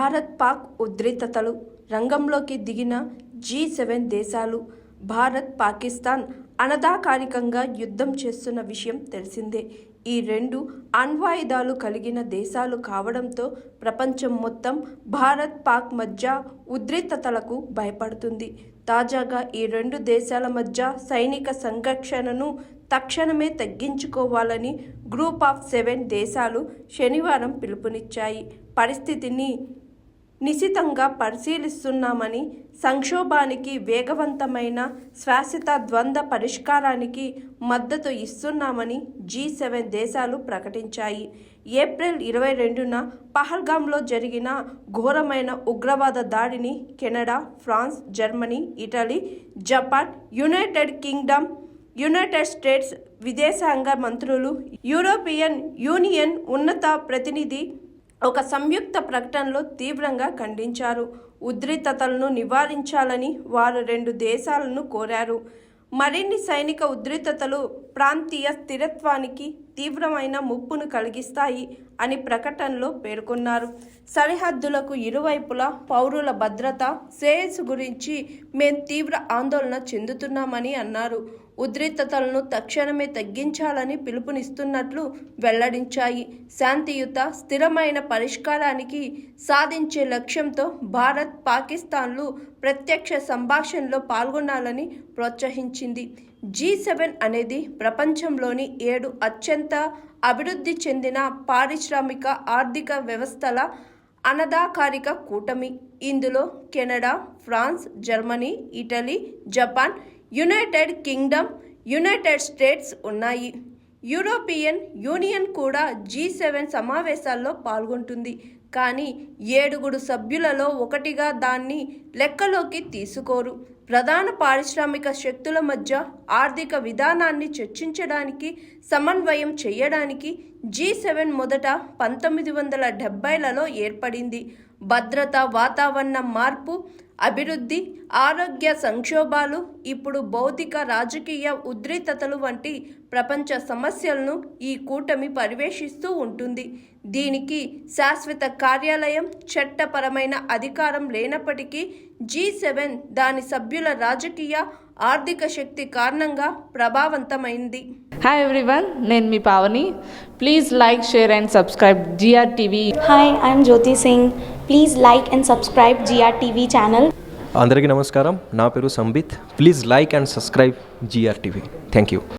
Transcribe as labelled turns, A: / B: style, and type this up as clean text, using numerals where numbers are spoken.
A: భారత్ పాక్ ఉద్రిక్తతలు రంగంలోకి దిగిన G7 దేశాలు. భారత్ పాకిస్తాన్ అనధికారికంగా యుద్ధం చేస్తున్న విషయం తెలిసిందే. ఈ రెండు అణ్వాయుధాలు కలిగిన దేశాలు కావడంతో ప్రపంచం మొత్తం భారత్ పాక్ మధ్య ఉద్రిక్తతలకు భయపడుతుంది. తాజాగా ఈ రెండు దేశాల మధ్య సైనిక సంఘర్షణను తక్షణమే తగ్గించుకోవాలని గ్రూప్ ఆఫ్ 7 దేశాలు శనివారం పిలుపునిచ్చాయి. పరిస్థితిని నిశితంగా పరిశీలిస్తున్నామని, సంక్షోభానికి వేగవంతమైన శాశ్వత ద్వంద్వ పరిష్కారానికి మద్దతు ఇస్తున్నామని G7 దేశాలు ప్రకటించాయి. ఏప్రిల్ 22న పహల్గామ్లో జరిగిన ఘోరమైన ఉగ్రవాద దాడిని Canada, France, Germany, Italy, Japan, United Kingdom, United States విదేశాంగ మంత్రులు, యూరోపియన్ యూనియన్ ఉన్నత ప్రతినిధి ఒక సంయుక్త ప్రకటనలో తీవ్రంగా ఖండించారు. ఉద్రిక్తతలను నివారించాలని వారు రెండు దేశాలను కోరారు. మరిన్ని సైనిక ఉద్రిక్తతలు ప్రాంతీయ స్థిరత్వానికి తీవ్రమైన ముప్పును కలిగిస్తాయి అని ప్రకటనలో పేర్కొన్నారు. సరిహద్దులకు ఇరువైపులా పౌరుల భద్రత, శ్రేయస్సు గురించి మేం తీవ్ర ఆందోళన చెందుతున్నామని అన్నారు. ఉద్రిక్తతలను తక్షణమే తగ్గించాలని పిలుపునిస్తున్నట్లు వెల్లడించాయి. శాంతియుత, స్థిరమైన పరిష్కారానికి సాధించే లక్ష్యంతో భారత్, పాకిస్తాన్లు ప్రత్యక్ష సంభాషణలో పాల్గొనాలని ప్రోత్సహించింది. G7 అనేది ప్రపంచంలోని 7 అత్యంత అభివృద్ధి చెందిన పారిశ్రామిక ఆర్థిక వ్యవస్థల అనధికారిక కూటమి. ఇందులో Canada, France, Germany, Italy, Japan, United Kingdom, United States ఉన్నాయి. యూరోపియన్ యూనియన్ కూడా G7 సమావేశాల్లో పాల్గొంటుంది. కానీ 7 సభ్యులలో ఒకటిగా దాన్ని లెక్కలోకి తీసుకోరు. ప్రధాన పారిశ్రామిక శక్తుల మధ్య ఆర్థిక విధానాన్ని చర్చించడానికి, సమన్వయం చేయడానికి G7 మొదట 1970లలో ఏర్పడింది. భద్రత, వాతావరణ మార్పు, అభివృద్ధి, ఆరోగ్య సంక్షోభాలు, ఇప్పుడు భౌతిక, రాజకీయ ఉద్రిక్తతలు వంటి ప్రపంచ సమస్యలను ఈ కూటమి పర్యవేక్షిస్తూ ఉంటుంది. దీనికి శాశ్వత కార్యాలయం, చట్టపరమైన అధికారం లేనప్పటికీ G7 దాని సభ్యుల రాజకీయ, ఆర్థిక శక్తి కారణంగా ప్రభావవంతమైంది.
B: హాయ్ ఎవ్రీవన్, నేను మీ Pavani. Please like, share and subscribe GRTV.
C: Hi, I'm Jyoti Singh. Please like and subscribe GRTV channel.
D: అందరికీ నమస్కారం. నా పేరు Sambit. Please like and subscribe GRTV. Thank you.